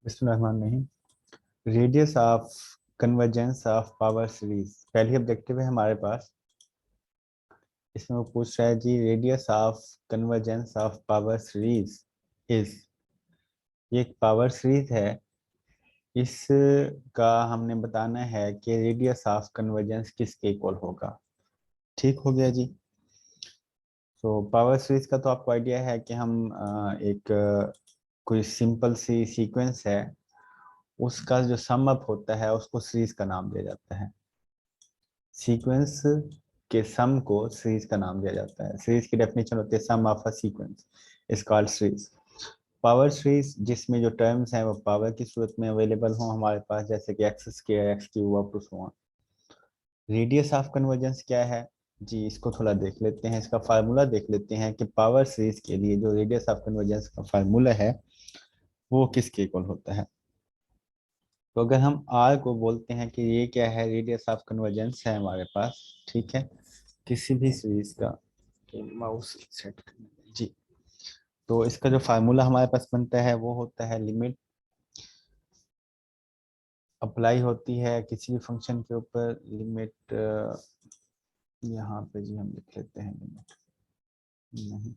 बिस्मिल्लाहिर्रहमानिर्रहीम। Radius of convergence of power series पहली objective है हमारे पास। इसमें वो पूछ रहा है जी, radius of convergence of power series is, ये एक पावर सीरीज है। इसका हमने बताना है कि रेडियस ऑफ कन्वर्जेंस किसके इक्वल होगा। ठीक हो गया जी। तो पावर सीरीज का तो आपको आइडिया है कि हम कोई सिंपल सी सीक्वेंस है, उसका जो सम अप होता है उसको सीरीज का नाम दिया जाता है। सीक्वेंस के सम को सीरीज का नाम दिया जाता है। सीरीज की डेफिनेशन होती है sum of a sequence is called series. Power series जिसमें जो टर्म्स हैं वो पावर की सूरत में अवेलेबल हो हमारे पास, जैसे कि x square, x cube, up to so on. Radius of convergence क्या है जी, इसको थोड़ा देख लेते हैं। इसका फार्मूला देख लेते हैं कि पावर सीरीज के लिए जो रेडियस ऑफ कन्वर्जेंस का फार्मूला है वो किसके इक्वल होता है। तो अगर हम आर को बोलते हैं कि ये क्या है, रेडियस ऑफ कन्वर्जेंस है हमारे पास, ठीक है, किसी भी सीरीज का। माउस सेट करना जी। तो इसका जो फार्मूला हमारे पास बनता है वो होता है लिमिट अप्लाई होती है किसी भी फंक्शन के ऊपर। लिमिट यहाँ पे जी हम लिख लेते हैं लिमिट, नहीं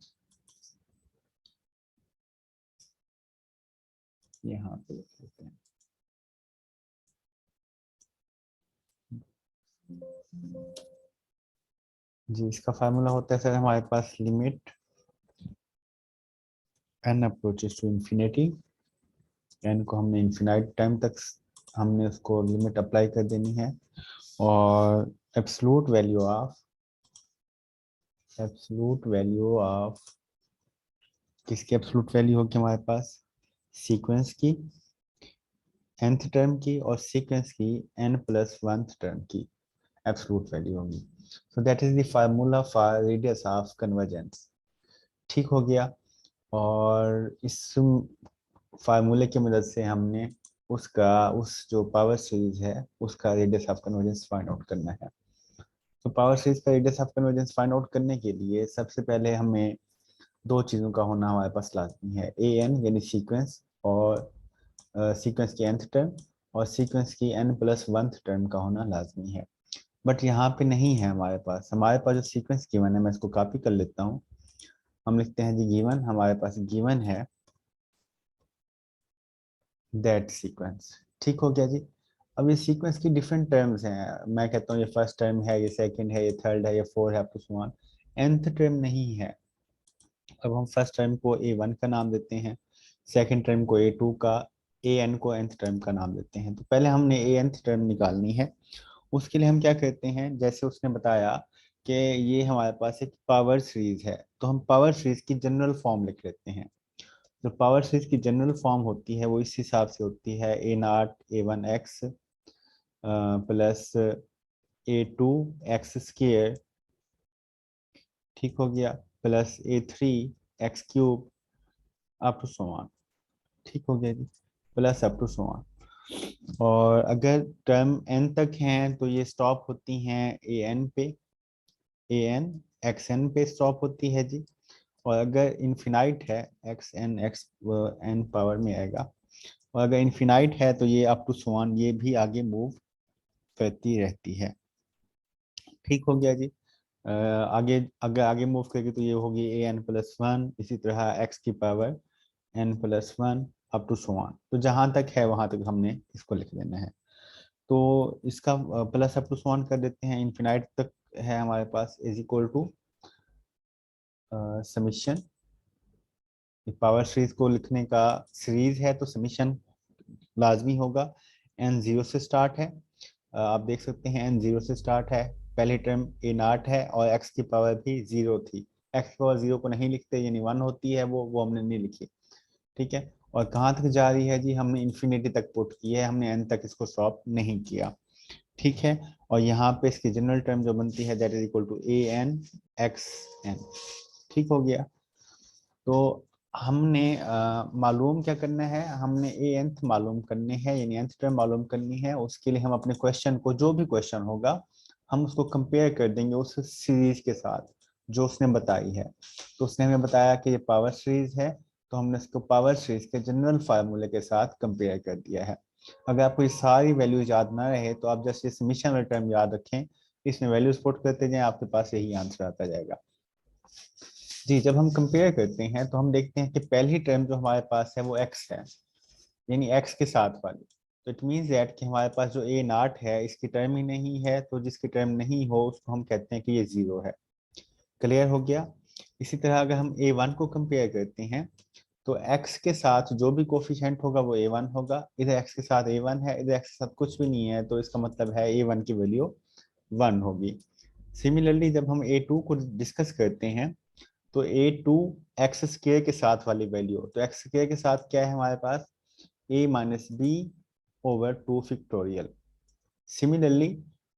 यहाँ पे लिख लेते हैं जी। इसका फार्मूला होता है सर हमारे पास limit n approaches to infinity. n को हमने इन्फिनाइट टाइम तक हमने उसको लिमिट अप्लाई कर देनी है। और एब्सोलूट वैल्यू ऑफ किसकी एब्सोलूट वैल्यू होगी हमारे पास, सीक्वेंस की nth टर्म की और सीक्वेंस की n+1th टर्म की एब्सोलूट वैल्यू होगी। सो that is the formula for radius of convergence. ठीक हो गया। और इस फार्मूले की मदद से हमने उस जो पावर सीरीज है उसका radius of convergence find out करना है। तो पावर सीरीज का radius of convergence find out करने के लिए सबसे पहले हमें दो चीज़ों का होना हमारे पास लाजमी है, ए एन यानी सीक्वेंस, और सीक्वेंस की nth टर्म, और सीक्वेंस की n+1th टर्म का होना लाजमी है। बट यहाँ पे नहीं है हमारे पास जो सीक्वेंस गिवन है, मैं इसको कॉपी कर लेता हूँ। हम लिखते हैं जी गिवन, हमारे पास गिवन है दैट सीक्वेंस। ठीक हो गया जी। अब ये सीक्वेंस की डिफरेंट टर्म्स हैं। मैं कहता हूँ ये फर्स्ट टर्म है, ये सेकंड है, ये थर्ड है, ये फोर है, up to so on. nth term नहीं है। अब हम फर्स्ट टर्म को a1 का नाम देते हैं, सेकंड टर्म को a2 का, an को nth टर्म का नाम देते हैं। तो पहले हमने nth टर्म निकालनी है। उसके लिए हम क्या करते हैं, जैसे उसने बताया कि ये हमारे पास एक पावर सीरीज है, तो हम पावर सीरीज की जनरल फॉर्म लिख लेते हैं। जो पावर सीरीज की जनरल फॉर्म होती है वो इस हिसाब से होती है, a0 a1x प्लस a2x², ठीक हो गया, plus a3x³ up to so on. ठीक हो गया जी, plus up to so on. और अगर टर्म n तक हैं तो ये स्टॉप होती हैं ए एन पे, xn पे स्टॉप होती है जी। और अगर इनफिनाइट है, x n पावर में आएगा, और अगर इनफिनाइट है तो ये अप टू सो ऑन, ये भी आगे मूव करती रहती है। ठीक हो गया जी। आगे अगर आगे मूव करेगी तो ये होगी an+1, इसी तरह x की power n+1 up to so on. तो जहां तक है वहां तक हमने इसको लिख देना है। तो इसका plus up to so on कर देते हैं, इनफिनाइट तक है हमारे पास, is equal to summation. Power series को लिखने का सीरीज है तो समीशन लाजमी होगा। एन जीरो से स्टार्ट है, आप देख सकते हैं एन जीरो से स्टार्ट है। पहली टर्म a0 है और x की पावर भी जीरो थी। x की पावर जीरो को नहीं लिखते, यानी 1 होती है, वो हमने नहीं लिखी। ठीक है। और कहाँ तक जा रही है जी, हमने इन्फिनिटी तक पुट की है, हमने n तक इसको स्टॉप नहीं किया। ठीक है। और यहाँ पे इसकी जनरल टर्म जो बनती है that is equal to an(x(n). ठीक हो गया। तो हमने मालूम क्या करना है, हमने nth मालूम करने हैं, यानी nth टर्म मालूम करनी है। उसके लिए हम अपने क्वेश्चन को, जो भी क्वेश्चन होगा हम उसको कंपेयर कर देंगे उस सीरीज के साथ जो उसने बताई है। तो उसने हमें बताया कि ये पावर सीरीज है, तो हमने इसको पावर सीरीज के जनरल फार्मूले के साथ कंपेयर कर दिया है। अगर आपको ये सारी वैल्यूज याद ना रहे तो आप जस्ट इस समीशन वाले टर्म याद रखें, इसमें वैल्यूज पुट करते जाएं, आपके पास यही आंसर आता जाएगा। जी, जब हम कंपेयर करते हैं तो हम देखते हैं कि पहली टर्म जो हमारे पास है वो x है, यानी x के साथ वाली। तो इट मीन्स दैट कि हमारे पास जो a नॉट है इसकी टर्म ही नहीं है, तो जिसकी टर्म नहीं हो उसको हम कहते हैं कि ये जीरो है। क्लियर हो गया। इसी तरह अगर हम a1 को कंपेयर करते हैं तो x के साथ जो भी कोफिशिएंट होगा वो a1 होगा। इधर x के साथ a1 है, इधर x के साथ कुछ भी नहीं है, तो इसका मतलब है a1 की वैल्यू 1 होगी। सिमिलरली जब हम a2 को डिस्कस करते हैं तो a2 एक्स स्क्वायर के साथ वाली वैल्यू, तो एक्स स्क्वायर के साथ क्या है हमारे पास, a minus b over 2 factorial. Similarly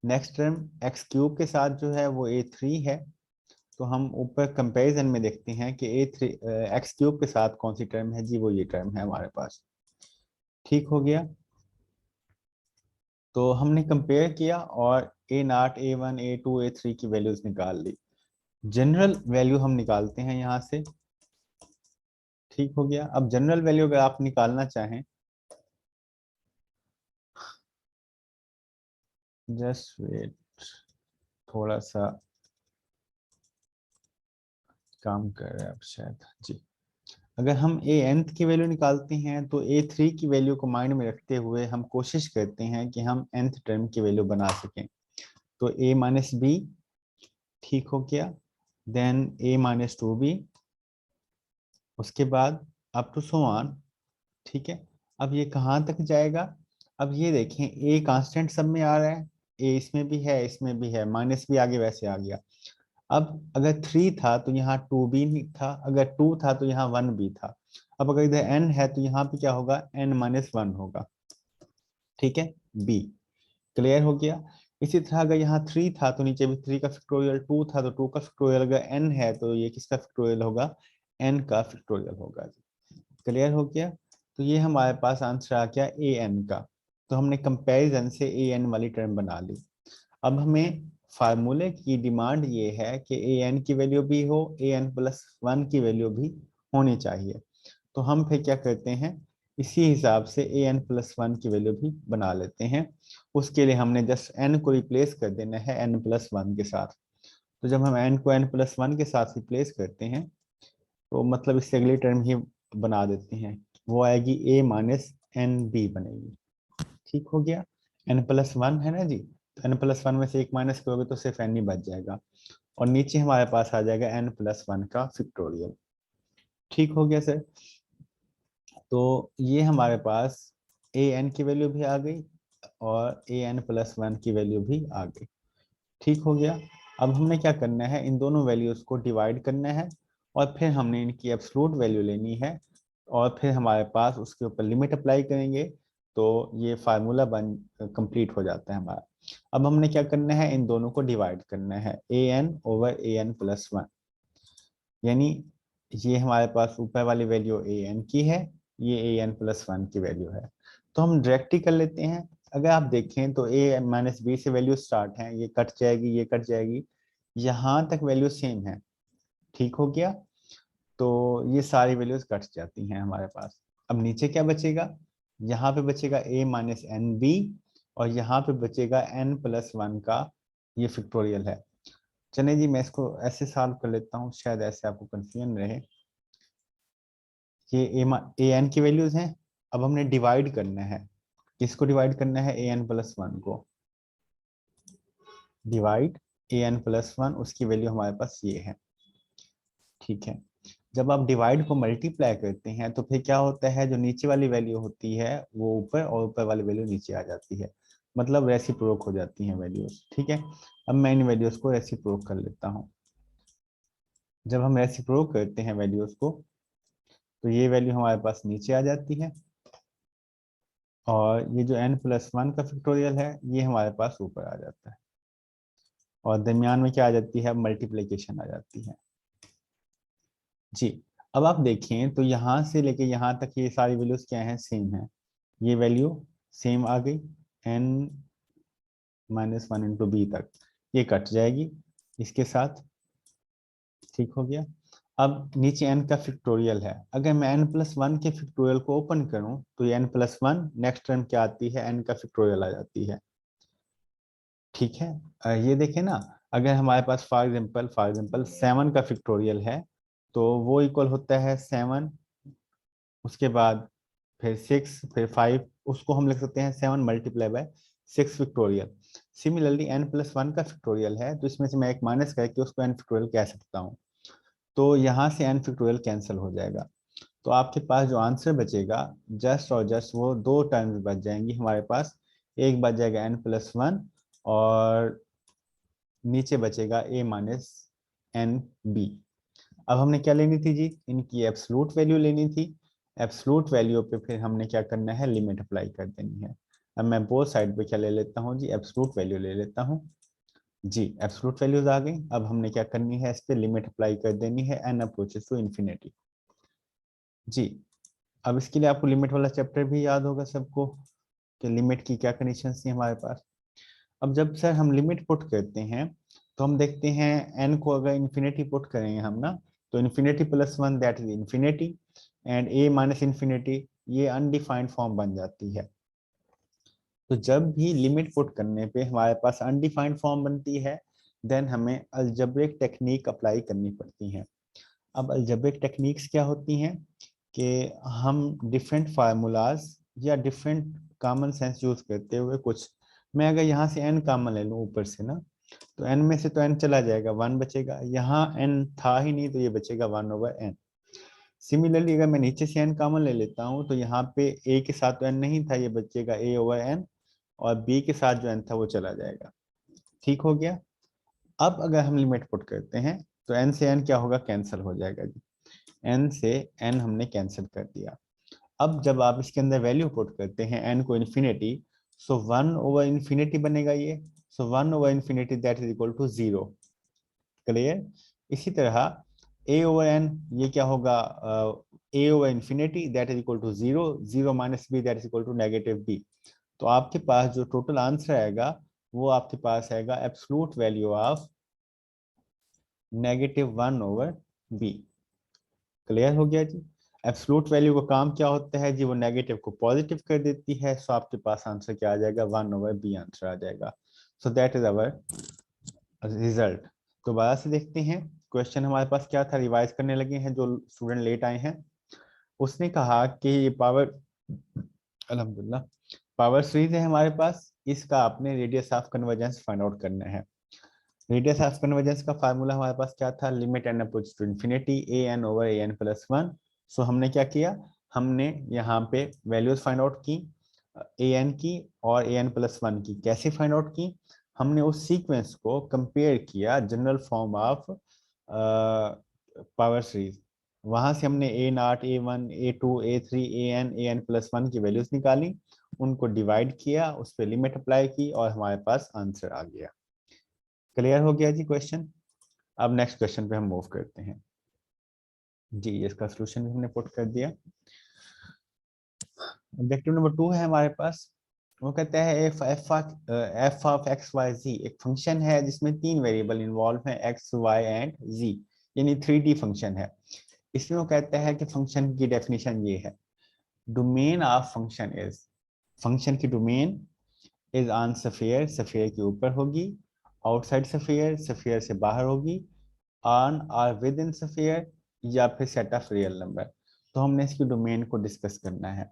next term x cube के साथ जो है वो a3 है, तो हम ऊपर कंपैरिजन में देखते हैं कि a3 एक्स क्यूब के साथ कौन सी टर्म है जी, वो ये टर्म है हमारे पास। ठीक हो गया। तो हमने कंपेयर किया और a not, a1, a2, a3 की वैल्यूज निकाल ली। जनरल वैल्यू हम निकालते हैं यहाँ से। ठीक हो गया। अब जनरल वैल्यू अगर आप निकालना चाहें, जस्ट वेट, थोड़ा सा काम कर रहे हैं अब शायद जी। अगर हम a nth की वैल्यू निकालते हैं तो a3 की वैल्यू को माइंड में रखते हुए हम कोशिश करते हैं कि हम nth टर्म की वैल्यू बना सकें। तो a माइनस बी, ठीक हो गया, देन a माइनस 2b, उसके बाद अप टू सो ऑन। ठीक है। अब ये कहाँ तक जाएगा, अब ये देखें a कांस्टेंट सब में आ रहा है, a इसमें भी है इसमें भी है, माइनस भी आगे वैसे आ गया। अब अगर 3 था तो यहाँ 2b नहीं था, अगर 2 था तो यहाँ 1b था। अब अगर इधर n है तो यहाँ पे क्या होगा, n माइनस 1 होगा। ठीक है, b क्लियर हो गया। इसी तरह अगर यहाँ 3 था तो नीचे भी 3 का फैक्टोरियल, 2 था तो 2 का फैक्टोरियल, अगर n है तो ये किसका फैक्टोरियल होगा, n का फैक्टोरियल होगा। क्लियर हो गया। तो ये हमारे पास आंसर आ गया ए एन का। तो हमने कंपैरिजन से ए एन वाली टर्म बना ली। अब हमें फार्मूले की डिमांड ये है कि ए एन की वैल्यू भी हो, ए एन प्लस 1 की वैल्यू भी होनी चाहिए। तो हम फिर क्या करते हैं, इसी हिसाब से ए एन प्लस 1 की वैल्यू भी बना लेते हैं। उसके लिए हमने जस्ट एन को रिप्लेस कर देना है एन प्लस 1 के साथ। तो जब हम एन को एन प्लस 1 के साथ रिप्लेस करते हैं तो मतलब इससे अगली टर्म ही बना देते हैं, वो आएगी a माइनस एन बी बनेगी। ठीक हो गया। n प्लस 1 है ना जी, तो n प्लस 1 में से एक माइनस करोगे तो सिर्फ n ही बच जाएगा, और नीचे हमारे पास आ जाएगा n प्लस 1 का फैक्टोरियल। ठीक हो गया सर। तो ये हमारे पास a n की वैल्यू भी आ गई और a n प्लस 1 की वैल्यू भी आ गई। ठीक हो गया। अब हमने क्या करना है, इन दोनों वैल्यूज को डिवाइड करना है और फिर हमने इनकी एब्सोल्यूट वैल्यू लेनी है, और फिर हमारे पास उसके ऊपर लिमिट अप्लाई करेंगे तो ये फार्मूला बन कंप्लीट हो जाता है हमारा। अब हमने क्या करना है, इन दोनों को डिवाइड करना है, A N over A N plus 1, यानी ये हमारे पास ऊपर वाली वैल्यू ए एन की है, ये ए एन प्लस 1 की वैल्यू है। तो हम डायरेक्ट ही कर लेते हैं। अगर आप देखें तो ए माइनस बी से वैल्यू स्टार्ट है, ये कट जाएगी ये कट जाएगी, यहाँ तक वैल्यू सेम है। ठीक हो गया। तो ये सारी वैल्यूज कट जाती हैं हमारे पास। अब नीचे क्या बचेगा, यहाँ पे बचेगा a माइनस एन बी, और यहाँ पे बचेगा n प्लस 1 का ये फैक्टोरियल है। चलिए जी, मैं इसको ऐसे सॉल्व कर लेता हूँ, शायद ऐसे आपको कंफ्यूजन रहे। ये ए एन की वैल्यूज हैं। अब हमने डिवाइड करना है, किसको डिवाइड करना है, ए एन प्लस 1 को। डिवाइड ए एन प्लस 1, उसकी वैल्यू हमारे पास ये है। ठीक है। जब आप डिवाइड को मल्टीप्लाई करते हैं तो फिर क्या होता है, जो नीचे वाली वैल्यू होती है वो ऊपर और ऊपर वाली वैल्यू नीचे आ जाती है, मतलब रेसिप्रोक हो जाती हैं वैल्यूज। ठीक है। अब मैं इन वैल्यूज को रेसिप्रोक कर लेता हूँ। जब हम रेसिप्रोक करते हैं वैल्यूज को तो ये वैल्यू हमारे पास नीचे आ जाती है, और ये जो n प्लस 1 का फैक्टोरियल है ये हमारे पास ऊपर आ जाता है, और दरमियान में क्या आ जाती है, मल्टीप्लीकेशन आ जाती है जी। अब आप देखें तो यहाँ से लेके यहाँ तक ये सारी वैल्यूज क्या हैं, सेम है। ये वैल्यू सेम आ गई, n माइनस 1 इंटू बी तक, ये कट जाएगी इसके साथ। ठीक हो गया। अब नीचे n का फैक्टोरियल है, अगर मैं n+1 के फैक्टोरियल को ओपन करूं तो ये n+1 नेक्स्ट टर्म क्या आती है, n का फैक्टोरियल आ जाती है। ठीक है, ये देखें ना, अगर हमारे पास फॉर एग्जांपल 7 का फैक्टोरियल है तो वो इक्वल होता है 7, उसके बाद फिर 6, फिर 5, उसको हम लिख सकते हैं 7 multiply by 6 factorial. Similarly n+1 का फैक्टोरियल है तो इसमें से मैं एक माइनस करके उसको n फैक्टोरियल कह सकता हूँ, तो यहाँ से n फैक्टोरियल कैंसिल हो जाएगा। तो आपके पास जो आंसर बचेगा जस्ट और जस्ट वो दो टर्म्स बच जाएंगी हमारे पास, एक बच जाएगा n+1 और नीचे बचेगा a-nb। अब हमने क्या लेनी थी जी, इनकी एब्सलूट वैल्यू लेनी थी। एब्सलूट वैल्यू पे फिर हमने क्या करना है, लिमिट अप्लाई कर देनी है। अब मैं बोथ साइड पे क्या ले लेता हूँ जी, एब्सलूट वैल्यू ले लेता हूँ जी। एब्सलूट वैल्यूज आ गई, अब हमने क्या करनी है, इस पे लिमिट अप्लाई कर देनी है n अप्रोचेस टू इन्फिनिटी जी। अब इसके लिए आपको लिमिट वाला चैप्टर भी याद होगा सबको कि लिमिट की क्या कंडीशन थी हमारे पास। अब जब सर हम लिमिट पुट करते हैं तो हम देखते हैं n को अगर इन्फिनिटी पुट करेंगे हम ना, तो infinity plus one that is infinity and a-infinity ये अनडिफाइंड फॉर्म बन जाती है। तो जब भी लिमिट पुट करने पे हमारे पास अनडिफाइंड फॉर्म बनती है देन हमें अलजेब्रिक टेक्निक अप्लाई करनी पड़ती है। अब अलजेब्रिक टेक्निक्स क्या होती हैं कि हम डिफरेंट फार्मूलाज या डिफरेंट कॉमन सेंस यूज करते हुए कुछ, मैं अगर यहाँ से n कॉमन ले लूँ ऊपर से ना, तो n में से तो n चला जाएगा, 1 बचेगा, यहाँ n था ही नहीं तो ये बचेगा 1/n। सिमिलरली अगर मैं नीचे से n कॉमन ले लेता हूँ तो यहाँ पे a के साथ तो n नहीं था, ये बचेगा a/n, और b के साथ जो n था वो चला जाएगा। ठीक हो गया। अब अगर हम लिमिट पुट करते हैं तो n से n क्या होगा, कैंसिल हो जाएगा जी। n से n हमने कैंसिल कर दिया। अब जब आप इसके अंदर वैल्यू पुट करते हैं n को इन्फिनिटी, सो 1/infinity बनेगा ये, so 1/infinity that is equal to 0। Clear. इसी तरह a/n ये क्या होगा, a/infinity that is equal to 0, 0 minus b that is equal to -b। तो आपके पास जो टोटल आंसर आएगा वो आपके पास आएगा absolute value of -1/b। Clear हो गया जी। एब्सोल्यूट वैल्यू का काम क्या होता है जी, वो नेगेटिव को पॉजिटिव कर देती है, सो आपके पास आंसर क्या आ जाएगा, 1/b आंसर आ जाएगा। सो दैट इज अवर रिजल्ट। दोबारा से देखते हैं क्वेश्चन हमारे पास क्या था, रिवाइज करने लगे हैं जो स्टूडेंट लेट आए हैं। उसने कहा कि ये पावर, अल्हम्दुलिल्लाह, पावर सीरीज है हमारे पास, इसका आपने radius of convergence find out करना है। रेडियस ऑफ कन्वर्जेंस का फार्मूला हमारे पास क्या था, limit n approach to infinity an/an+1। So हमने क्या किया, हमने यहाँ पे वैल्यूज फाइंड आउट की an की और an+1 की। कैसे फाइंड आउट की, हमने उस सीक्वेंस को कंपेयर किया general form of power series, वहां से हमने a0, a1, a2, a3, an+1 की वैल्यूज निकाली, उनको डिवाइड किया, उस पर लिमिट अप्लाई की और हमारे पास आंसर आ गया। क्लियर हो गया जी क्वेश्चन। अब नेक्स्ट क्वेश्चन पे हम मूव करते हैं जी, इसका सॉल्यूशन भी हमने पुट कर दिया। ऑब्जेक्टिव नंबर 2 है हमारे पास, वो कहता है एफ ऑफ एक्स वाई जी एक फंक्शन है जिसमें 3 वेरिएबल इन्वॉल्व हैं, एक्स वाई एंड जी, यानी 3D फंक्शन है। इसमें वो कहता है कि फंक्शन की डेफिनेशन ये है, domain of function is, function की domain is on sphere, sphere के ऊपर होगी, आउटसाइड सफियर, सफियर से बाहर होगी, ऑन और विद इन सफियर, या फिर सेट ऑफ रियल नंबर। तो हमने इसकी डोमेन को डिस्कस करना है।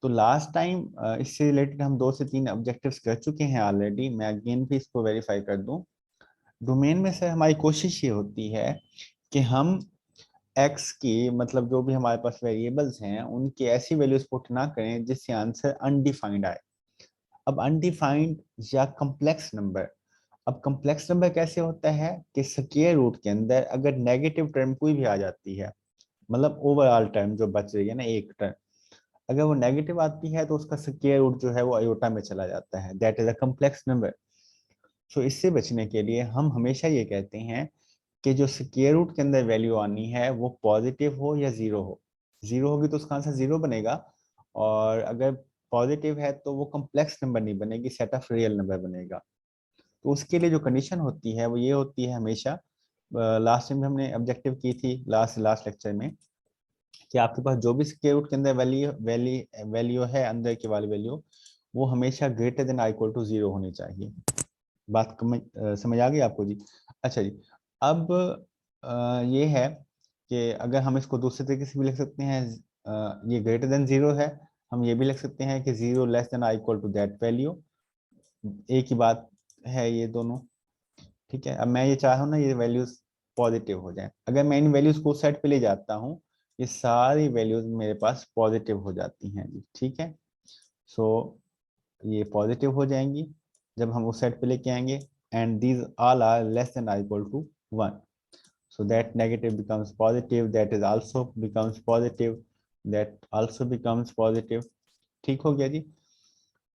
तो लास्ट टाइम इससे रिलेटेड हम 2 से 3 ऑब्जेक्टिव्स कर चुके हैं ऑलरेडी, मैं अगेन भी इसको वेरीफाई कर दूं। डोमेन में से हमारी कोशिश ये होती है कि हम एक्स की, मतलब जो भी हमारे पास वेरिएबल्स हैं उनकी ऐसी वैल्यूज पुट ना करें जिससे आंसर अनडिफाइंड आए। अब अनडिफाइंड या कम्प्लेक्स नंबर, अब कम्प्लेक्स नंबर कैसे होता है कि स्क्वायर रूट के अंदर अगर नेगेटिव टर्म कोई भी आ जाती है, मतलब ओवरऑल टर्म जो बच रही है ना एक टर्म, अगर वो नेगेटिव आती है तो उसका स्क्वायर रूट जो है वो अयोटा में चला जाता है, that is a complex number. So इससे बचने के लिए हम हमेशा ये कहते हैं कि जो स्क्वायर रूट के अंदर वैल्यू आनी है वो पॉजिटिव हो या जीरो हो। जीरो होगी तो उसका आंसर जीरो बनेगा, और अगर पॉजिटिव है तो वो कम्प्लेक्स नंबर नहीं बनेगी, सेट ऑफ रियल नंबर बनेगा। तो उसके लिए जो कंडीशन होती है वो ये होती है हमेशा लास्ट टाइम हमने ऑब्जेक्टिव की थी लास्ट लेक्चर में कि आपके पास जो भी स्क्वायर रूट के अंदर वैल्यू है, अंदर की वाली वैल्यू, वो हमेशा greater than I equal to 0 होनी चाहिए। बात समझ आ गई आपको जी? अच्छा जी, अब ये है कि अगर हम इसको दूसरे तरीके से भी लिख सकते हैं, ये ग्रेटर देन 0 है, हम ये भी लिख सकते हैं कि 0 less than I equal to that value, एक ही बात है ये दोनों। ठीक है, अब मैं ये चाह रहा हूँ ना ये वैल्यूज पॉजिटिव हो जाए, अगर मैं इन वैल्यूज को साइड पे ले जाता हूँ, ये सारी वैल्यूज मेरे पास पॉजिटिव हो जाती हैं जी। ठीक है, सो ये पॉजिटिव हो जाएंगी जब हम उस साइड पे लेके आएंगे, and these all are less than I equal to 1, so that negative becomes positive, that is also becomes positive, that also becomes positive। ठीक हो गया जी।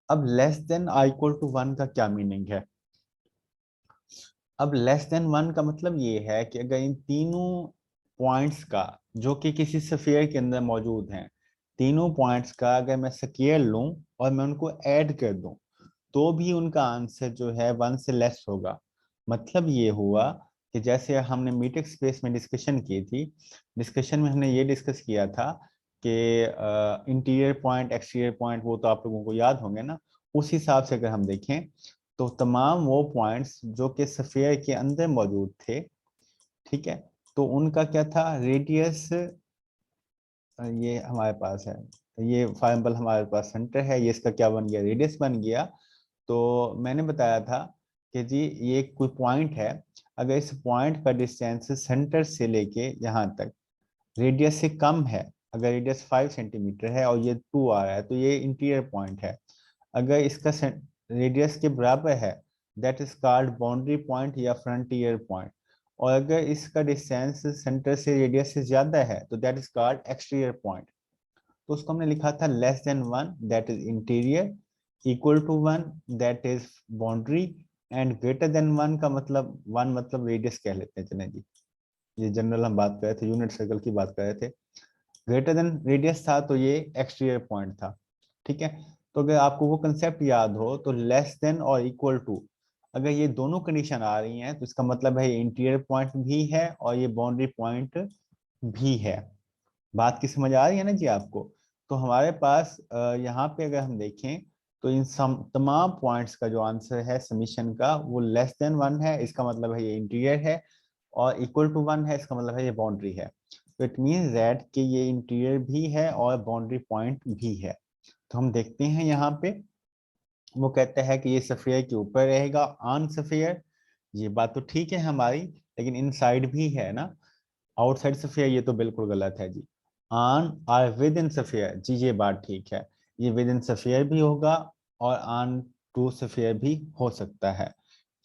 अब less than I equal to 1 का क्या मीनिंग है? अब लेस देन 1 का मतलब ये है कि अगर इन तीनों पॉइंट्स का, जो कि किसी स्फीयर के अंदर मौजूद हैं, तीनों पॉइंट्स का अगर मैं स्केयर लूं और मैं उनको ऐड कर दूं, तो भी उनका आंसर जो है 1 से लेस होगा। मतलब ये हुआ कि जैसे हमने मीट्रिक स्पेस में डिस्कशन की थी, डिस्कशन में हमने ये डिस्कस किया था कि इंटीरियर पॉइंट, एक्सटीरियर पॉइंट, वो तो आप लोगों को याद होंगे ना। उस हिसाब से अगर हम देखें तो तमाम वो पॉइंट्स जो कि स्फीयर के अंदर मौजूद थे, ठीक है, तो उनका क्या था, रेडियस, ये हमारे पास है, ये फॉर एग्जाम्पल हमारे पास सेंटर है, ये इसका क्या बन गया, रेडियस बन गया। तो मैंने बताया था कि जी ये कोई पॉइंट है, अगर इस पॉइंट का डिस्टेंस सेंटर से लेके यहाँ तक रेडियस से कम है, अगर रेडियस 5 सेंटीमीटर है और ये 2 आ रहा है, तो ये इंटीरियर पॉइंट है। अगर इसका रेडियस के बराबर है, that is called boundary point या फ्रंटियर पॉइंट। और अगर इसका डिस्टेंस सेंटर से रेडियस से ज्यादा है, तो that is called exterior point. तो उसको हमने लिखा था less than 1 that is interior, equal to 1 that is boundary, and greater than 1 का मतलब 1 मतलब रेडियस कह लेते हैं, चलें जी, ये जनरल हम बात कर रहे थे, यूनिट सर्कल की बात कर रहे थे। ग्रेटर देन रेडियस था तो ये एक्सटीरियर पॉइंट था। ठीक है, तो अगर आपको वो कंसेप्ट याद हो तो लेस देन और इक्वल टू, अगर ये दोनों कंडीशन आ रही हैं तो इसका मतलब है ये इंटीरियर पॉइंट भी है और ये बाउंड्री पॉइंट भी है। बात की समझ आ रही है ना जी आपको? तो हमारे पास यहाँ पे अगर हम देखें तो इन तमाम पॉइंट्स का जो आंसर है समीशन का, वो लेस देन 1 है, इसका मतलब है ये इंटीरियर है, और इक्वल टू 1 है, इसका मतलब है ये बाउंड्री है। तो इट मीन्स दैट कि ये इंटीरियर भी है और बाउंड्री पॉइंट भी है। तो हम देखते हैं यहाँ पे, वो कहता है कि ये सफेयर के ऊपर रहेगा, ऑन सफेयर। ये बात तो ठीक है हमारी, लेकिन इनसाइड भी है ना, आउटसाइड सफेयर ये तो बिल्कुल गलत है जी। ऑन और विद इन सफेयर जी, ये बात ठीक है, ये विद इन सफेयर भी होगा और ऑन टू सफेयर भी हो सकता है,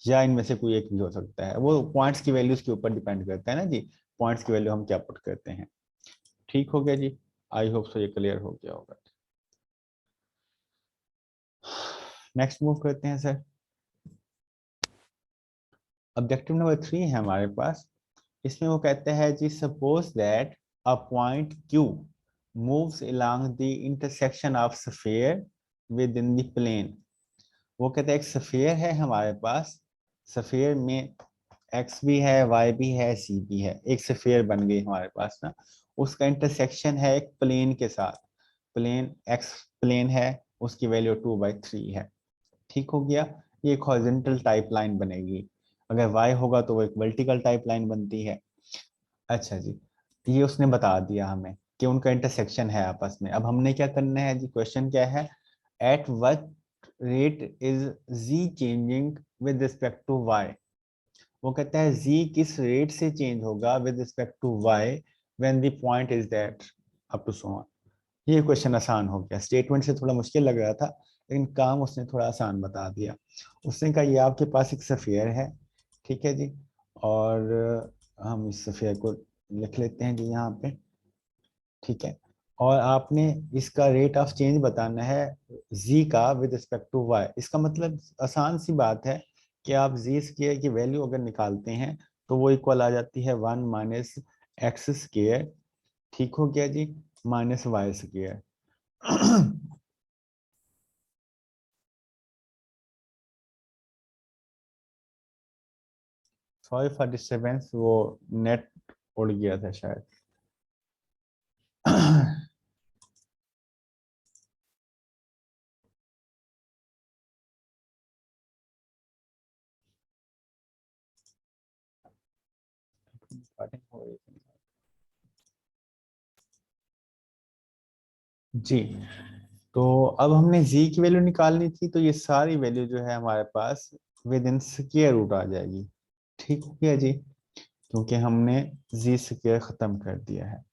या इनमें से कोई एक भी हो सकता है, वो पॉइंट्स की वैल्यूज के ऊपर डिपेंड करता है ना जी, पॉइंट्स की वैल्यू हम क्या पुट करते हैं। ठीक हो गया जी, आई होप सो ये क्लियर हो गया होगा। नेक्स्ट मूव करते हैं सर। ऑब्जेक्टिव नंबर 3 है हमारे पास, इसमें वो कहते हैं जी suppose that a point Q moves along the intersection of sphere with in the plane. वो कहते हैं एक स्फीयर है हमारे पास, स्फीयर में एक्स भी है, वाई भी है, सी भी है, एक स्फीयर बन गई हमारे पास ना, उसका इंटरसेक्शन है एक प्लेन के साथ, प्लेन एक्स प्लेन है, उसकी वैल्यू 2/3 है। ठीक हो गया, ये एक हॉरिजॉन्टल टाइप लाइन बनेगी, अगर वाई होगा तो वो एक वर्टिकल टाइप लाइन बनती है। अच्छा जी, ये उसने बता दिया हमें कि उनका इंटरसेक्शन है आपस में। अब हमने क्या करना है जी, क्वेश्चन क्या है, at what rate is g changing with respect to y. वो कहता है जी किस रेट से चेंज होगा with respect to y when the point is that, up to so on. ये क्वेश्चन आसान हो गया, स्टेटमेंट से थोड़ा मुश्किल लग रहा था, लेकिन काम उसने थोड़ा आसान बता दिया। उसने कहा ये आपके पास एक सफेयर है, ठीक है जी, और हम इस सफेयर को लिख लेते हैं जी यहाँ पे, ठीक है, और आपने इसका रेट ऑफ चेंज बताना है जी का विद रिस्पेक्ट टू वाई। इसका मतलब आसान सी बात है कि आप जी स्क्वायर की वैल्यू अगर निकालते हैं तो वो इक्वल आ जाती है 1 माइनस एक्स स्क्वायर, ठीक हो गया जी, minus y square. Sorry for disturbance, वो नेट उड़ गया था शायद। जी, तो अब हमने z की वैल्यू निकालनी थी, तो ये सारी वैल्यू जो है हमारे पास विद इन स्क्वायर रूट आ जाएगी। ठीक हो गया जी, क्योंकि हमने z स्क्वायर खत्म कर दिया है।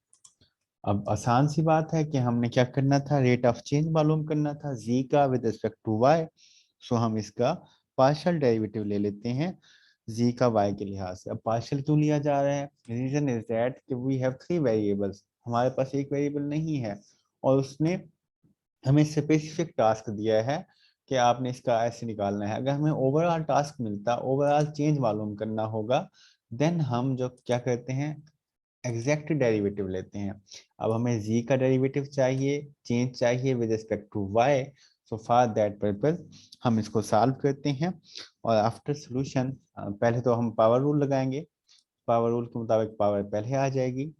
अब आसान सी बात है कि हमने क्या करना था, रेट ऑफ चेंज मालूम करना था z का विद रिस्पेक्ट टू y। सो हम इसका पार्शियल डेरिवेटिव ले लेते हैं z का y के लिहाज से। अब पार्शियल क्यों लिया जा रहा है, रीजन इज दैट कि वी हैव थ्री वेरिएबल्स, हमारे पास एक वेरिएबल नहीं है, और उसने हमें स्पेसिफिक टास्क दिया है कि आपने इसका ऐसे निकालना है। अगर हमें ओवरऑल टास्क मिलता, ओवरऑल चेंज मालूम करना होगा, देन हम जो क्या करते हैं, एग्जैक्ट डेरिवेटिव लेते हैं। अब हमें z का डेरिवेटिव चाहिए, चेंज चाहिए with respect to y। So for that purpose हम इसको सॉल्व करते हैं, और आफ्टर सॉल्यूशन पहले तो हम पावर रूल लगाएंगे। पावर रूल के मुताबिक पावर पहले आ जाएगी,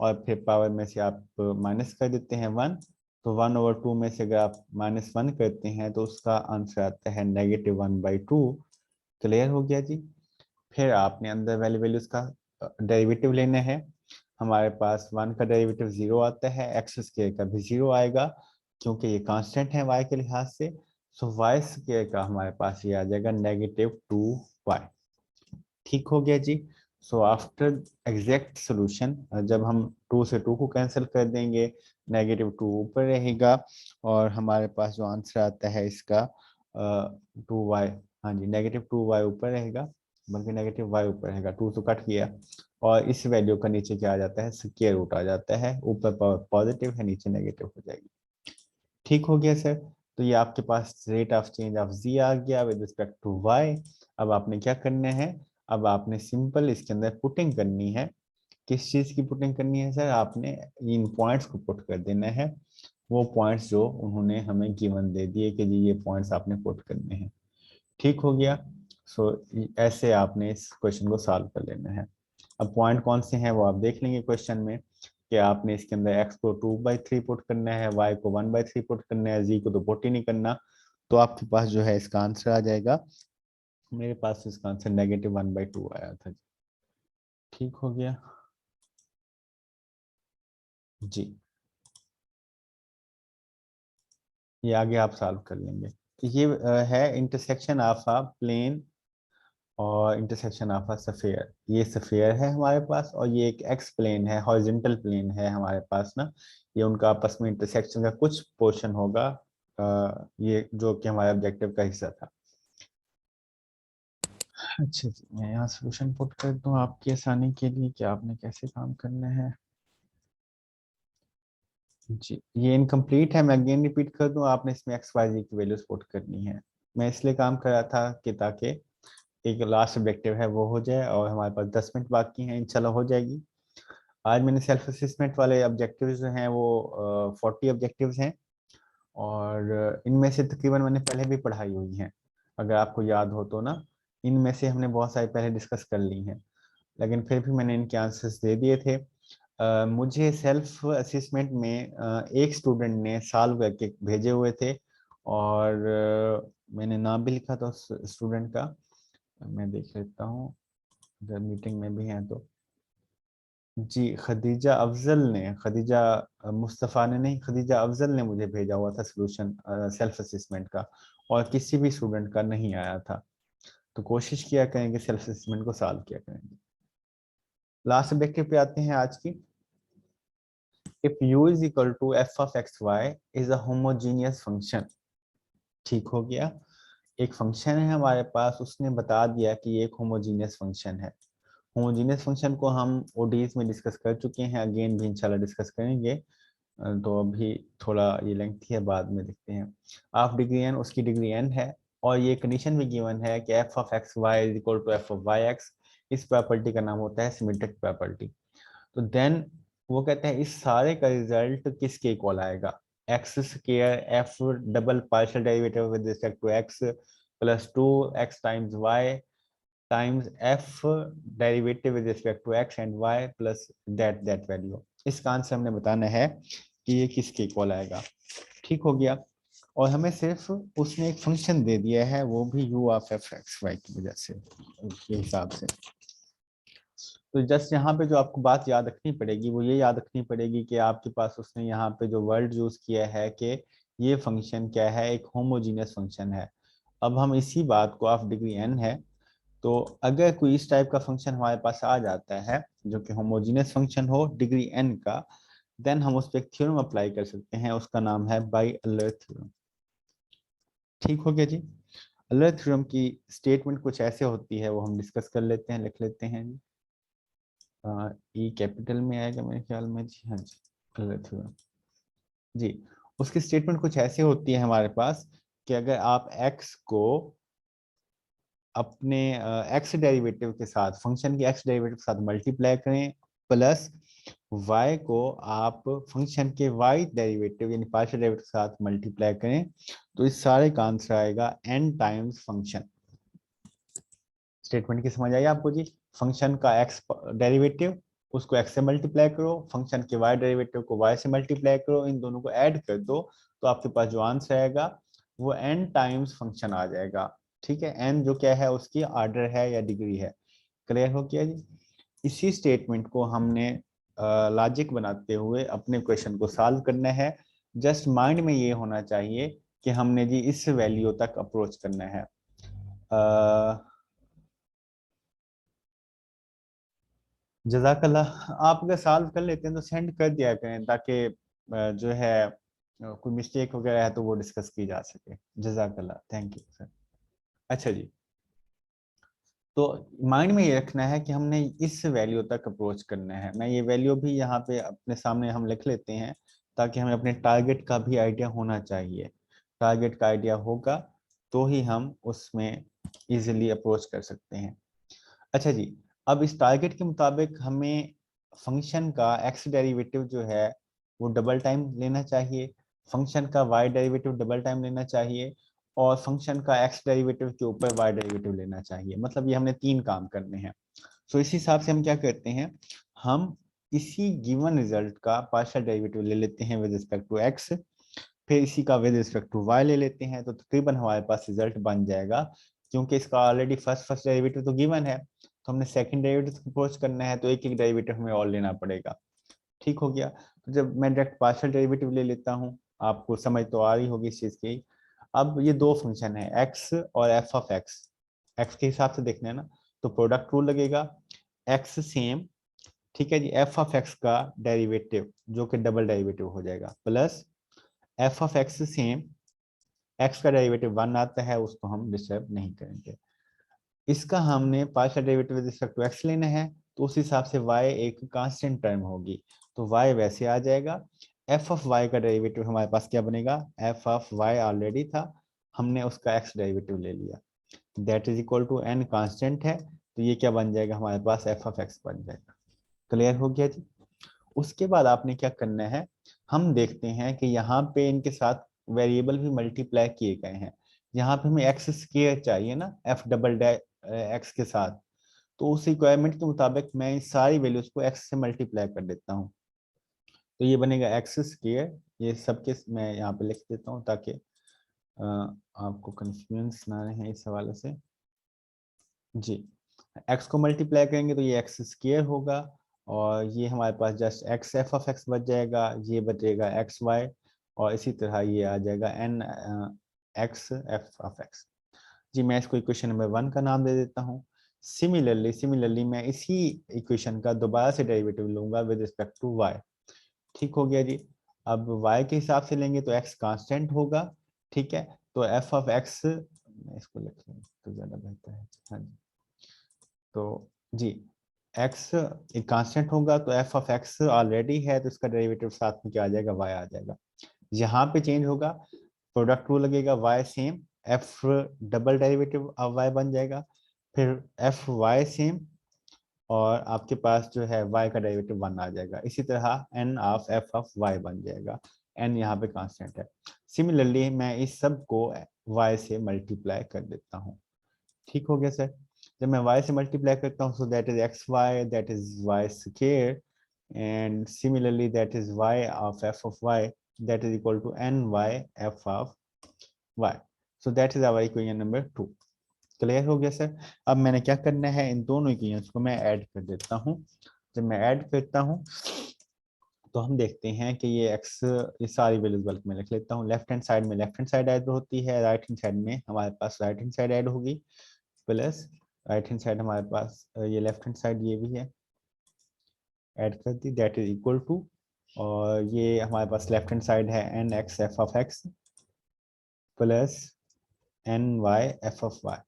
और फिर पावर में से आप माइनस कर देते हैं 1। तो 1/2 में से अगर आप -1 करते हैं तो उसका आंसर आता है -1/2। क्लियर हो गया जी। फिर आपने अंदर वाली वैल्यूज का डेरिवेटिव लेना है। हमारे पास 1 का डेरिवेटिव 0 आता है, एक्स स्क्वायर का भी 0 आएगा, क्योंकि ये कांस्टेंट है y के लिहाज से। सो वाई स्क्वायर का हमारे पास ये आ जाएगा -2y। ठीक हो गया जी। सो आफ्टर एग्जैक्ट सोल्यूशन, जब हम 2 से 2 को कैंसिल कर देंगे, -2 ऊपर रहेगा, और हमारे पास जो आंसर आता है इसका 2y, हाँ जी -2y ऊपर रहेगा, बल्कि -y ऊपर रहेगा, 2 तो कट गया, और इस वैल्यू का नीचे क्या आ जाता है, स्क्वायर रूट आ जाता है। ऊपर पावर पॉजिटिव है, नीचे नेगेटिव हो जाएगी। ठीक हो गया सर। तो ये आपके पास rate of change of z आ गया विद रिस्पेक्ट टू y। अब आपने क्या करना है, अब आपने सिंपल इसके अंदर पुटिंग करनी है। किस चीज की पुटिंग करनी है सर, आपने इन पॉइंट्स को पुट कर देना है, वो पॉइंट्स जो उन्होंने हमें गिवन दे दिए कि जी ये पॉइंट्स आपने पुट करने हैं। ठीक हो गया। सो ऐसे आपने इस क्वेश्चन को सॉल्व कर लेना है। अब पॉइंट कौन से हैं वो आप देख लेंगे क्वेश्चन में, कि आपने इसके अंदर x को 2/3 पुट करना है, y को 1/3 पुट करना है, z को तो पुट ही नहीं करना। तो आपके पास जो है इसका आंसर आ जाएगा, मेरे पास इसका आंसर -1/2 आया था। ठीक हो गया जी। ये आगे आप सॉल्व कर लेंगे। ये है इंटरसेक्शन ऑफ अ प्लेन और इंटरसेक्शन ऑफ अ सफेयर। ये सफेयर है हमारे पास, और ये एक एक्स प्लेन है, हॉरिजॉन्टल प्लेन है हमारे पास ना। ये उनका आपस में इंटरसेक्शन का कुछ पोर्शन होगा, ये जो कि हमारे ऑब्जेक्टिव का हिस्सा था। अच्छा जी, मैं यहाँ सोल्यूशन पुट कर दूँ आपकी आसानी के लिए कि आपने कैसे काम करना है। जी, ये इनकम्प्लीट है, मैं अगेन रिपीट कर दूं, आपने इसमें एक्स वाई जी की वैल्यूज पुट करनी है। मैं इसलिए काम कर रहा था कि ताकि एक लास्ट ऑब्जेक्टिव है वो हो जाए, और हमारे पास 10 मिनट बाकी हैं, इंशाल्लाह हो जाएगी। आज मैंने सेल्फ असेसमेंट वाले ऑब्जेक्टिव्स जो हैं वो 40 ऑब्जेक्टिव्स हैं, और इनमें से तकरीबन मैंने पहले भी पढ़ाई हुई हैं, अगर आपको याद हो तो ना। इनमें से हमने बहुत सारी पहले डिस्कस कर ली हैं, लेकिन फिर भी मैंने इनके आंसर्स दे दिए थे। मुझे सेल्फ असेसमेंट में एक स्टूडेंट ने सॉल्व करके भेजे हुए थे, और मैंने नाम भी लिखा था उस स्टूडेंट का। मैं देख लेता हूँ, अगर मीटिंग में भी हैं तो। जी, खदीजा अफजल ने, खदीजा मुस्तफ़ा ने नहीं, खदीजा अफजल ने मुझे भेजा हुआ था सोल्यूशन सेल्फ असेसमेंट का, और किसी भी स्टूडेंट का नहीं आया था। तो कोशिश किया करेंगे, सेल्फ असेसमेंट को सॉल्व किया करेंगे। लास्ट ऑब्जेक्टिव पे आते हैं आज की। if u is equal to f of xy is a homogeneous function। ठीक हो गया। एक फंक्शन है हमारे पास, उसने बता दिया कि ये एक होमोजीनियस फंक्शन है। होमोजीनियस फंक्शन को हम ओडीज में डिस्कस कर चुके हैं, अगेन भी इंशाल्लाह डिस्कस करेंगे। तो अभी थोड़ा ये लेंथी है, बाद में देखते हैं। ऑफ डिग्री एन, उसकी डिग्री एन है, और ये कंडीशन भी गिवन है कि f of x y is equal to f of y x. इस प्रॉपर्टी का नाम होता है सिमेट्रिक प्रॉपर्टी। तो देन वो कहते हैं इस सारे का रिजल्ट किसके इक्वल आएगा, x square f double partial derivative with respect to x plus 2 x times y times f derivative with respect to x and y plus that value. इसका आंसर हमने बताना है कि ये किसके इक्वल आएगा। ठीक हो गया। और हमें सिर्फ उसने एक फंक्शन दे दिया है, वो भी u of f x y की वजह से, के हिसाब से। तो जस्ट यहाँ पे जो आपको बात याद रखनी पड़ेगी वो ये याद रखनी पड़ेगी कि आपके पास उसने यहाँ पे जो वर्ड यूज किया है कि ये फंक्शन क्या है, एक होमोजीनियस फंक्शन है। अब हम इसी बात को, ऑफ डिग्री एन है, तो अगर कोई इस टाइप का फंक्शन हमारे पास आ जाता है जो कि होमोजीनियस फंक्शन हो डिग्री एन का, देन हम उस पर एक थ्योरम अप्लाई कर सकते हैं, उसका नाम है बाई अल्लर थ्योरम। ठीक हो गया जी। अल्लर थ्योरम की स्टेटमेंट कुछ ऐसे होती है, वो हम डिस्कस कर लेते हैं, लिख लेते हैं जी। ई कैपिटल में आएगा मेरे ख्याल में जी, हाँ जी, अल्लर थ्योरम जी। उसकी स्टेटमेंट कुछ ऐसे होती है हमारे पास कि अगर आप x को अपने एक्स डेरिवेटिव के साथ, फंक्शन के एक्स डेरिवेटिव के साथ मल्टीप्लाई करें, प्लस y को आप फंक्शन के y डेरिवेटिव यानी पार्शियल डेरिवेटिव के साथ मल्टीप्लाई करें, तो इस सारे का आंसर आएगा n टाइम्स फंक्शन। स्टेटमेंट की समझ आई आपको जी? फंक्शन का x डेरिवेटिव, उसको x से मल्टीप्लाई करो, फंक्शन के y डेरिवेटिव को y से मल्टीप्लाई करो, इन दोनों को ऐड कर दो, तो आपके पास जो आंसर आएगा वो n टाइम्स फंक्शन आ जाएगा। ठीक है, n जो क्या है, उसकी ऑर्डर है या डिग्री है। क्लियर हो गया जी? इसी स्टेटमेंट को हमने लॉजिक बनाते हुए अपने क्वेश्चन को सॉल्व करना है। जस्ट माइंड में ये होना चाहिए कि हमने जी इस वैल्यू तक अप्रोच करना है। जजाकल्लाह। आप अगर सॉल्व कर लेते हैं तो सेंड कर दिया करें, ताकि जो है कोई मिस्टेक वगैरह है तो वो डिस्कस की जा सके। जजाकल्लाह, थैंक यू सर। अच्छा जी, तो माइंड में ये रखना है कि हमने इस वैल्यू तक अप्रोच करना है। मैं ये वैल्यू भी यहाँ पे अपने सामने हम लिख लेते हैं, ताकि हमें अपने टारगेट का भी आइडिया होना चाहिए। टारगेट का आइडिया होगा तो ही हम उसमें इजीली अप्रोच कर सकते हैं। अच्छा जी, अब इस टारगेट के मुताबिक हमें फंक्शन का एक्स डेरिवेटिव जो है वो डबल टाइम लेना चाहिए, फंक्शन का वाई डेरिवेटिव डबल टाइम लेना चाहिए, और फंक्शन का एक्स डेरिवेटिव के ऊपर वाई डेरिवेटिव लेना चाहिए। मतलब ये हमने 3 काम करने हैं। सो इस हिसाब से हम क्या करते हैं, हम इसी गिवन रिजल्ट का पार्शियल डेरिवेटिव ले लेते हैं विद रिस्पेक्ट टू एक्स, फिर इसी का विद रिस्पेक्ट टू वाई ले लेते हैं, तो तकरीबन हमारे पास रिजल्ट बन जाएगा। क्योंकि इसका ऑलरेडी फर्स्ट डेरिवेटिव तो गिवन है, तो हमने सेकंड डेरिवेटिव अप्रोच करना है, तो एक एक डेरिवेटिव हमें और लेना पड़ेगा। ठीक हो गया। तो जब मैं डायरेक्ट पार्शियल डेरिवेटिव ले लेता हूँ, आपको समझ तो आ रही होगी इस चीज की। अब ये दो फंक्शन है एक्स और एफ ऑफ एक्स, एक्स के हिसाब से देखना है ना, तो प्रोडक्ट रूल लगेगा। एक्स सेम, ठीक है जी, एफ ऑफ एक्स का डेरिवेटिव जो कि डबल डेरिवेटिव हो जाएगा, plus F of x same, x का डेरिवेटिव 1 आता है, उसको हम डिस्टर्ब नहीं करेंगे। इसका हमने partial derivative with respect to x लेना है, तो उस हिसाब से y एक कांस्टेंट टर्म होगी, तो y वैसे आ जाएगा। f ऑफ y का डेरिवेटिव हमारे पास क्या बनेगा, f ऑफ y ऑलरेडी था, हमने उसका x डेरिवेटिव ले लिया, that is equal to n constant है, तो ये क्या बन जाएगा हमारे पास, f ऑफ x बन जाएगा। क्लियर हो गया जी? उसके बाद आपने क्या करना है, हम देखते हैं कि यहाँ पे इनके साथ वेरिएबल भी मल्टीप्लाई किए गए हैं। यहाँ पे हमें एक्स स्क्वायर चाहिए ना, एफ डबल एक्स के साथ, तो उस रिक्वायरमेंट के मुताबिक मैं इन सारी वैल्यूज को एक्स से मल्टीप्लाई कर देता हूँ, तो ये बनेगा एक्स स्क्वायर। ये सबके मैं यहाँ पे लिख देता हूँ ताकि आपको कंफ्यूजन ना रहे इस हवाले से जी। एक्स को मल्टीप्लाई करेंगे तो ये एक्स स्क्वायर होगा, और ये हमारे पास just x f of x बच जाएगा, ये बचेगा एक्स वाई, और इसी तरह ये आ जाएगा n x f of x जी। मैं इसको इक्वेशन नंबर 1 का नाम दे देता हूँ। सिमिलरली मैं इसी इक्वेशन का दोबारा से डेरिवेटिव लूंगा विद रिस्पेक्ट टू वाई। ठीक हो गया जी। अब y के हिसाब से लेंगे तो x कांस्टेंट होगा, ठीक है, तो f ऑफ x, मैं इसको लिख लूँ तो ज्यादा बेहतर है, हाँ जी। तो जी, x एक कांस्टेंट होगा, तो f ऑफ x ऑलरेडी है, तो इसका डेरिवेटिव साथ में क्या आ जाएगा, y आ जाएगा। यहाँ पे चेंज होगा, प्रोडक्ट रूल लगेगा, y same, f double derivative of y बन जाएगा, फिर f y सेम, और आपके पास जो है y का डेरिवेटिव 1 आ जाएगा। इसी तरह n of f of y बन जाएगा, n यहाँ पे कांस्टेंट है। सिमिलरली मैं इस सब को y से मल्टीप्लाई कर देता हूँ। ठीक हो गया सर? जब मैं y से मल्टीप्लाई करता हूँ so that is xy, that is y square, and similarly that is y of f of y, that is equal to ny f of y. So that is our equation number 2. Clear हो गया sir? अब मैंने क्या करना है, इन दोनों equations को मैं ऐड कर देता हूँ. जब मैं ऐड करता हूँ तो हम देखते हैं कि ये x, ये सारी वैल्यूज बल्क में लिख लेता हूँ. लेफ्ट हैंड साइड में लेफ्ट हैंड साइड ऐड होती है, राइट हैंड साइड में हमारे पास राइट हैंड साइड ऐड होगी, प्लस राइट हैंड साइड हमारे पास ये लेफ्ट हैंड साइड ये भी है, ऐड कर दी, दैट इज इक्वल टू, और ये हमारे पास लेफ्ट हैंड साइड है n x f of x plus n y f of y.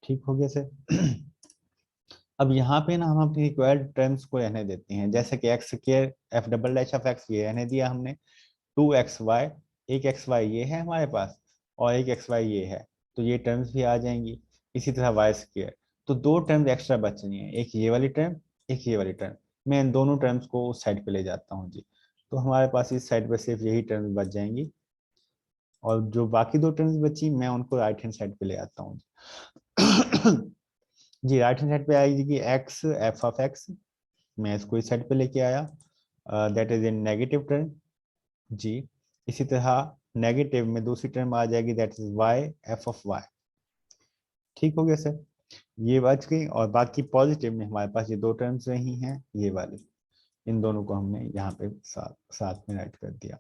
ठीक हो गया सर? अब यहाँ पे ना हम अपनी रिक्वायर्ड टर्म्स को रहने देते हैं, जैसे कि x square f double dash of x ये रहने दिया हमने, 2xy, एक xy ये है हमारे पास और एक xy ये है, तो ये टर्म्स भी आ जाएंगी. इसी तरह वाई स्क्वायर, तो दो टर्म्स एक्स्ट्रा बच रही हैं, एक ये वाली टर्म, एक ये वाली टर्म. मैं इन दोनों टर्म्स को उस साइड पे ले जाता हूँ जी, तो हमारे पास इस साइड पे सिर्फ यही टर्म्स बच जाएंगी, और जो बाकी दो टर्म्स बची मैं उनको राइट हैंड साइड पे ले आता हूँ जी. राइट हैंड साइड पे आएगी एक्स एफ ऑफ एक्स, मैं इसको इस साइड पे लेके आया, that is in negative term जी. इसी तरह नेगेटिव में दूसरी टर्म आ जाएगी, that is y f of y. ठीक हो गया सर? ये बच गई, और बाकी पॉजिटिव में हमारे पास ये दो टर्म्स रही हैं, ये वाली, इन दोनों को हमने यहाँ पे साथ में राइट कर दिया.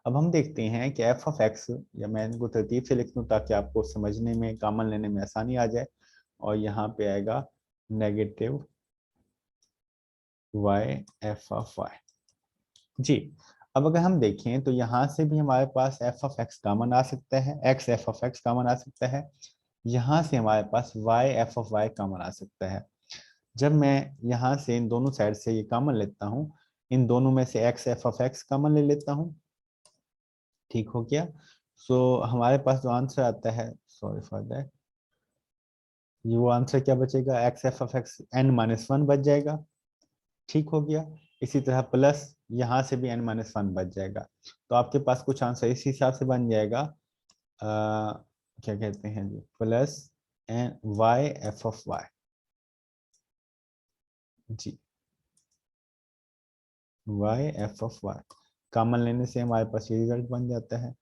अब हम देखते हैं कि एफ ऑफ एक्स, या मैं इनको तरतीब से लिख दूँ ताकि आपको समझने में, कॉमन लेने में आसानी आ जाए, और यहाँ पे आएगा negative y f of y जी. अब अगर हम देखें तो यहाँ से भी हमारे पास एफ ऑफ एक्स कॉमन आ सकता है, x f of x common आ सकता है, यहाँ से हमारे पास y f of y common आ सकता है. जब मैं यहाँ से इन दोनों साइड से ये कॉमन लेता हूँ, इन दोनों में से x f of x common ले लेता हूँ. ठीक हो गया? सो हमारे पास जो आंसर आता है, सॉरी फॉर दैट, ये वो आंसर क्या बचेगा, x f of x n minus one बच जाएगा. ठीक हो गया? इसी तरह प्लस यहाँ से भी n माइनस वन बच जाएगा, तो आपके पास कुछ आंसर इस हिसाब से बन जाएगा, क्या कहते हैं जी, plus n y f of y जी. Y f of y common लेने से हमारे पास ये रिजल्ट बन जाता है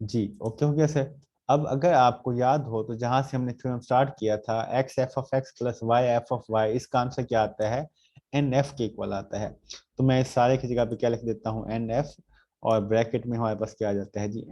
जी. ओके हो गया सर? अब अगर आपको याद हो तो जहां से हमने थ्योरम स्टार्ट किया था, x f of x plus y f of y, इसका आंसर क्या आता है, एन एफ के इक्वल आता है. तो मैं इस सारे की जगह पे क्या लिख देता हूँ, एन एफ, और ब्रैकेट में हमारे पास क्या आ जाता है जी,